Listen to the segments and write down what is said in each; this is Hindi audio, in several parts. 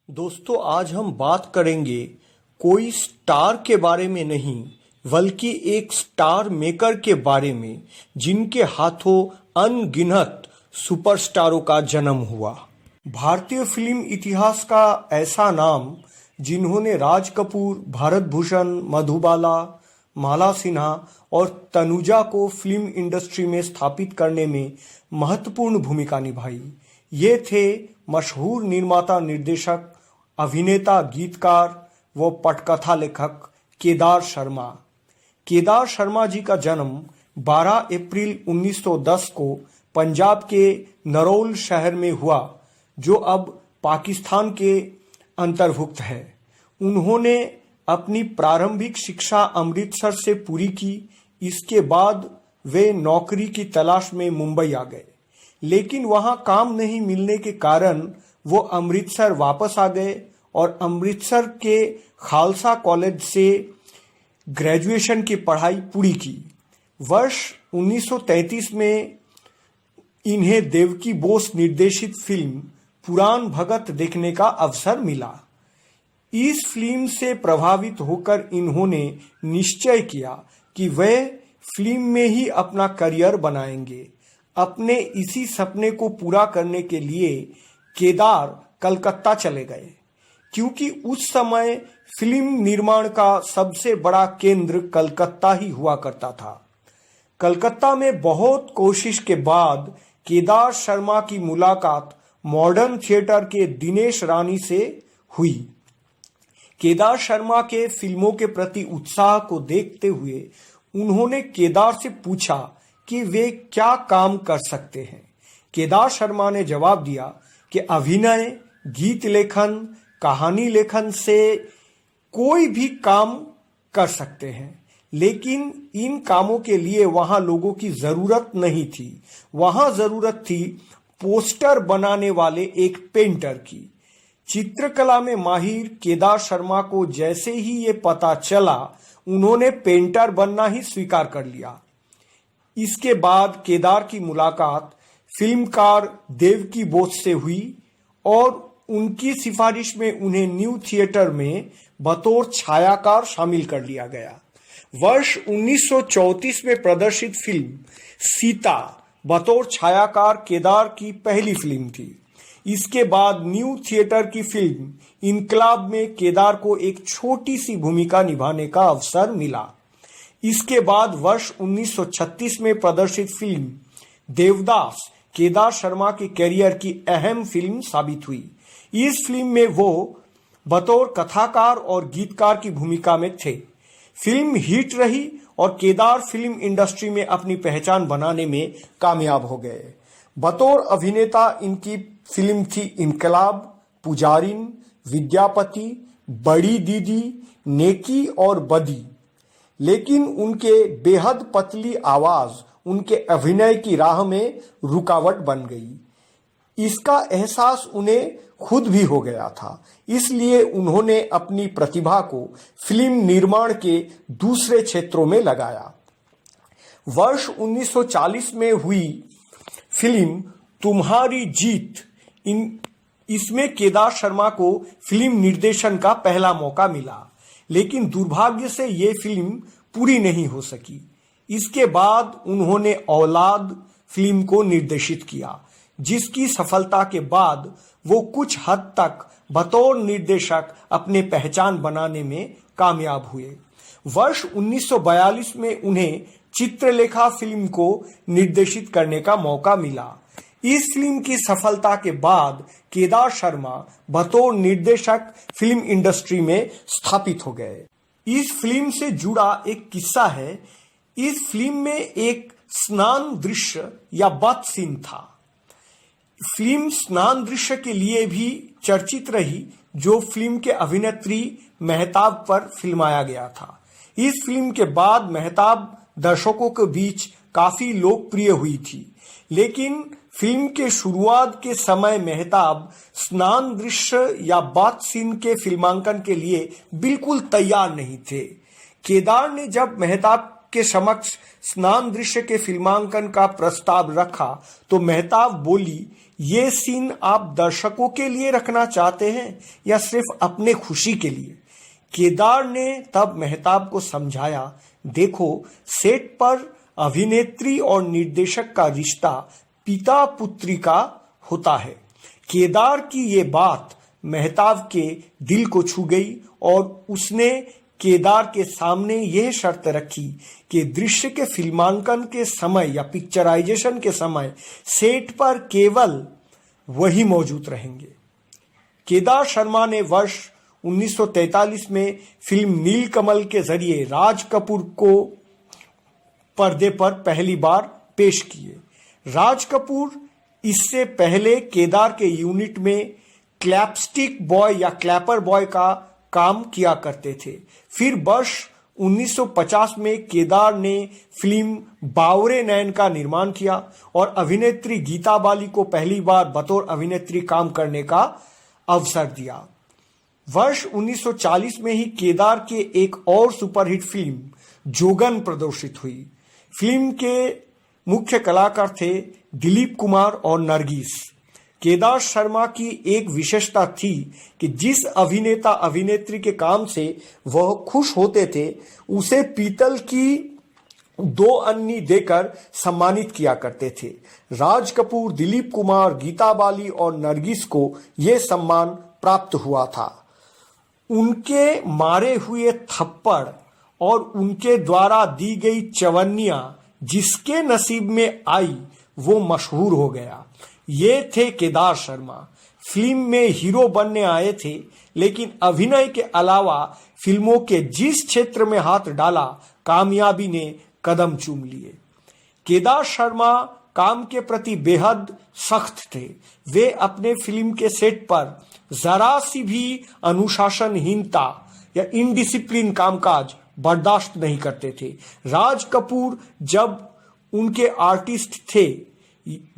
दोस्तों, आज हम बात करेंगे कोई स्टार के बारे में नहीं बल्कि एक स्टार मेकर के बारे में जिनके हाथों अनगिनत सुपरस्टारों का जन्म हुआ। भारतीय फिल्म इतिहास का ऐसा नाम जिन्होंने राज कपूर, भारत भूषण, मधुबाला, माला सिन्हा और तनुजा को फिल्म इंडस्ट्री में स्थापित करने में महत्वपूर्ण भूमिका निभाई। ये थे मशहूर निर्माता, निर्देशक, अभिनेता, गीतकार व पटकथा लेखक केदार शर्मा। केदार शर्मा जी का जन्म 12 अप्रैल 1910 को पंजाब के नरौल शहर में हुआ, जो अब पाकिस्तान के अंतर्भुक्त है। उन्होंने अपनी प्रारंभिक शिक्षा अमृतसर से पूरी की। इसके बाद वे नौकरी की तलाश में मुंबई आ गए, लेकिन वहां काम नहीं मिलने के कारण वो अमृतसर वापस आ गए और अमृतसर के खालसा कॉलेज से ग्रेजुएशन की पढ़ाई पूरी की। वर्ष 1933 में इन्हें देवकी बोस निर्देशित फिल्म पुराण भगत देखने का अवसर मिला। इस फिल्म से प्रभावित होकर इन्होंने निश्चय किया कि वे फिल्म में ही अपना करियर बनाएंगे। अपने इसी सपने को पूरा करने के लिए केदार कलकत्ता चले गए, क्योंकि उस समय फिल्म निर्माण का सबसे बड़ा केंद्र कलकत्ता ही हुआ करता था। कलकत्ता में बहुत कोशिश के बाद केदार शर्मा की मुलाकात मॉडर्न थिएटर के दिनेश रानी से हुई। केदार शर्मा के फिल्मों के प्रति उत्साह को देखते हुए उन्होंने केदार से पूछा कि वे क्या काम कर सकते हैं। केदार शर्मा ने जवाब दिया कि अभिनय, गीत लेखन, कहानी लेखन से कोई भी काम कर सकते हैं, लेकिन इन कामों के लिए वहां लोगों की जरूरत नहीं थी। वहां जरूरत थी पोस्टर बनाने वाले एक पेंटर की। चित्रकला में माहिर केदार शर्मा को जैसे ही ये पता चला, उन्होंने पेंटर बनना ही स्वीकार कर लिया। इसके बाद केदार की मुलाकात फिल्मकार देवकी बोस से हुई और उनकी सिफारिश में उन्हें न्यू थिएटर में बतौर छायाकार शामिल कर लिया गया। वर्ष 1934 में प्रदर्शित फिल्म सीता बतौर छायाकार केदार की पहली फिल्म थी। इसके बाद न्यू थिएटर की फिल्म इनकलाब में केदार को एक छोटी सी भूमिका निभाने का अवसर मिला। इसके बाद वर्ष 1936 में प्रदर्शित फिल्म देवदास केदार शर्मा के करियर की अहम फिल्म साबित हुई। इस फिल्म में वो बतौर कथाकार और गीतकार की भूमिका में थे। फिल्म हिट रही और केदार फिल्म इंडस्ट्री में अपनी पहचान बनाने में कामयाब हो गए। बतौर अभिनेता इनकी फिल्म थी इनकलाब, पुजारिन, विद्यापति, बड़ी दीदी, नेकी और बदी। लेकिन उनके बेहद पतली आवाज उनके अभिनय की राह में रुकावट बन गई। इसका एहसास उन्हें खुद भी हो गया था, इसलिए उन्होंने अपनी प्रतिभा को फिल्म निर्माण के दूसरे क्षेत्रों में लगाया। वर्ष 1940 में हुई फिल्म तुम्हारी जीत, इसमें केदार शर्मा को फिल्म निर्देशन का पहला मौका मिला, लेकिन दुर्भाग्य से ये फिल्म पूरी नहीं हो सकी। इसके बाद उन्होंने औलाद फिल्म को निर्देशित किया, जिसकी सफलता के बाद वो कुछ हद तक बतौर निर्देशक अपने पहचान बनाने में कामयाब हुए। वर्ष 1942 में उन्हें चित्रलेखा फिल्म को निर्देशित करने का मौका मिला। इस फिल्म की सफलता के बाद केदार शर्मा बतौर निर्देशक फिल्म इंडस्ट्री में स्थापित हो गए। इस फिल्म से जुड़ा एक किस्सा है। इस फिल्म में एक स्नान दृश्य या बाथ सीन था। फिल्म स्नान दृश्य के लिए भी चर्चित रही, जो फिल्म के अभिनेत्री मेहताब पर फिल्माया गया था। इस फिल्म के बाद मेहताब दर्शकों के बीच काफी लोकप्रिय हुई थी, लेकिन फिल्म के शुरुआत के समय मेहताब स्नान दृश्य या बाथ सीन के फिल्मांकन के लिए बिल्कुल तैयार नहीं थे। केदार ने जब मेहताब के समक्ष स्नान दृश्य के फिल्मांकन का प्रस्ताव रखा तो मेहताब बोली, ये सीन आप दर्शकों के लिए रखना चाहते हैं या सिर्फ अपने खुशी के लिए? केदार ने तब मेहताब को समझाया, देखो, सेट पर अभिनेत्री और निर्देशक का रिश्ता पिता पुत्री का होता है। केदार की ये बात मेहताब के दिल को छू गई और उसने केदार के सामने यह शर्त रखी कि दृश्य के फिल्मांकन के समय या पिक्चराइजेशन के समय सेट पर केवल वही मौजूद रहेंगे। केदार शर्मा ने वर्ष 1943 में फिल्म नीलकमल के जरिए राज कपूर को पर्दे पर पहली बार पेश किए। राज कपूर इससे पहले केदार के यूनिट में क्लैपस्टिक बॉय या क्लैपर बॉय का काम किया करते थे। फिर वर्ष 1950 में केदार ने फिल्म बावरे नैन का निर्माण किया और अभिनेत्री गीता बाली को पहली बार बतौर अभिनेत्री काम करने का अवसर दिया। वर्ष 1940 में ही केदार के एक और सुपरहिट फिल्म जोगन प्रदर्शित हुई। फिल्म के मुख्य कलाकार थे दिलीप कुमार और नरगिस। केदार शर्मा की एक विशेषता थी कि जिस अभिनेता अभिनेत्री के काम से वह खुश होते थे उसे पीतल की 2 अन्नी देकर सम्मानित किया करते थे। राज कपूर, दिलीप कुमार, गीता बाली और नरगिस को यह सम्मान प्राप्त हुआ था। उनके मारे हुए थप्पड़ और उनके द्वारा दी गई चवन्नियां जिसके नसीब में आई वो मशहूर हो गया। ये थे केदार शर्मा। फिल्म में हीरो बनने आए थे, लेकिन अभिनय के अलावा फिल्मों के जिस क्षेत्र में हाथ डाला कामयाबी ने कदम चूम लिए। केदार शर्मा काम के प्रति बेहद सख्त थे। वे अपने फिल्म के सेट पर जरा सी भी अनुशासनहीनता या इनडिसिप्लिन कामकाज बर्दाश्त नहीं करते थे। राज कपूर जब उनके आर्टिस्ट थे,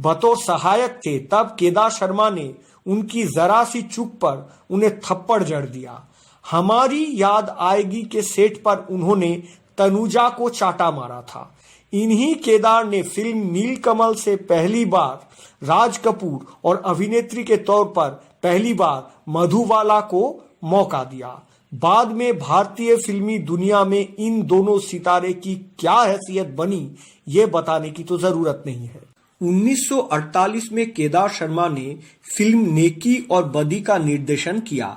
बतौर सहायक थे, तब केदार शर्मा ने उनकी जरा सी चूक पर उन्हें थप्पड़ जड़ दिया। हमारी याद आएगी के सेट पर उन्होंने तनुजा को चाटा मारा था। इन्हीं केदार ने फिल्म नीलकमल से पहली बार राज कपूर और अभिनेत्री के तौर पर पहली बार मधुबाला को मौका दिया। बाद में भारतीय फिल्मी दुनिया में इन दोनों सितारे की क्या हैसियत बनी, ये बताने की तो जरूरत नहीं है। 1948 में केदार शर्मा ने फिल्म नेकी और बदी का निर्देशन किया।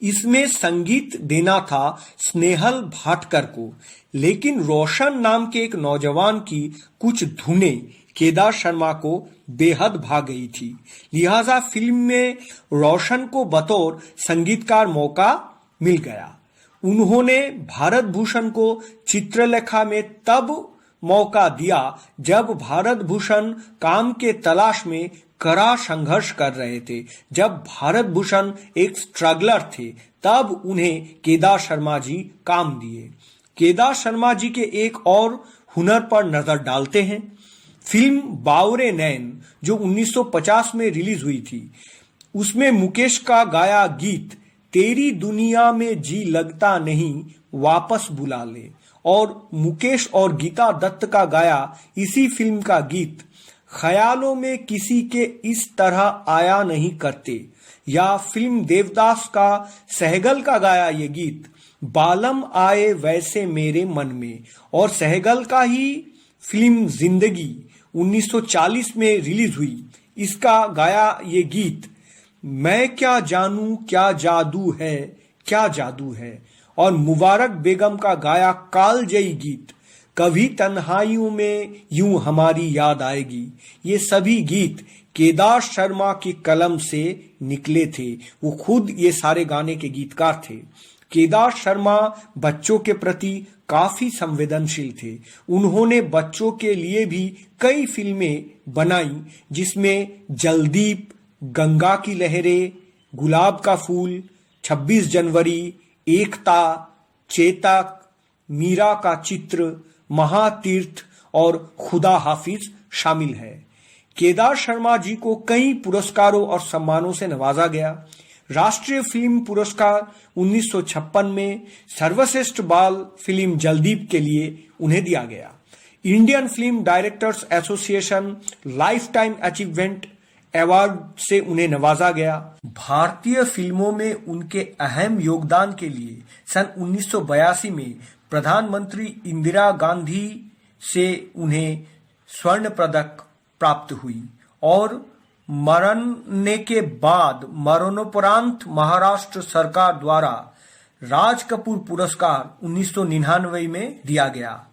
इसमें संगीत देना था स्नेहल भाटकर को, लेकिन रोशन नाम के एक नौजवान की कुछ धुनें केदार शर्मा को बेहद भा गई थी। लिहाजा फिल्म में रोशन को बतौर संगीतकार मौका मिल गया। उन्होंने भारत भूषण को चित्रलेखा में तब मौका दिया जब भारत भूषण काम के तलाश में कड़ा संघर्ष कर रहे थे। जब भारत भूषण एक स्ट्रगलर थे, तब उन्हें केदार शर्मा जी काम दिए। केदार शर्मा जी के एक और हुनर पर नजर डालते हैं। फिल्म बावरे नैन जो 1950 में रिलीज हुई थी, उसमें मुकेश का गाया गीत तेरी दुनिया में जी लगता नहीं वापस बुला ले और मुकेश और गीता दत्त का गाया इसी फिल्म का गीत ख्यालों में किसी के इस तरह आया नहीं करते, या फिल्म देवदास का सहगल का गाया ये गीत बालम आए वैसे मेरे मन में, और सहगल का ही फिल्म जिंदगी 1940 में रिलीज हुई, इसका गाया ये गीत मैं क्या जानूं क्या जादू है, क्या जादू है, और मुबारक बेगम का गाया कालजयी गीत कभी तन्हाइयों में यूं हमारी याद आएगी। ये सभी गीत केदार शर्मा की कलम से निकले थे। वो खुद ये सारे गाने के गीतकार थे। केदार शर्मा बच्चों के प्रति काफी संवेदनशील थे। उन्होंने बच्चों के लिए भी कई फिल्में बनाई, जिसमें जलदीप, गंगा की लहरें, गुलाब का फूल, 26 जनवरी, एकता, चेतक, मीरा का चित्र, महातीर्थ और खुदा हाफिज शामिल है। केदार शर्मा जी को कई पुरस्कारों और सम्मानों से नवाजा गया। राष्ट्रीय फिल्म पुरस्कार 1956 में सर्वश्रेष्ठ बाल फिल्म जलदीप के लिए उन्हें दिया गया। Indian film directors association life time achievement award से उन्हें नवाजा गया। भारतीय फिल्मों में उनके अहम योगदान के लिए सन 1982 में प्रधानमंत्री इंदिरा गांधी से उन्हें स्वर्ण पदक प्राप्त हुई और मरने के बाद मरणोपरांत महाराष्ट्र सरकार द्वारा राज कपूर पुरस्कार 1999 में दिया गया।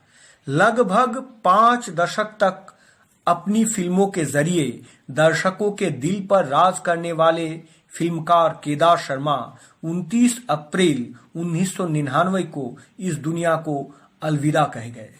लगभग 5 दशक तक अपनी फिल्मों के जरिए दर्शकों के दिल पर राज करने वाले फिल्मकार केदार शर्मा 29 अप्रैल 1999 को इस दुनिया को अलविदा कह गए।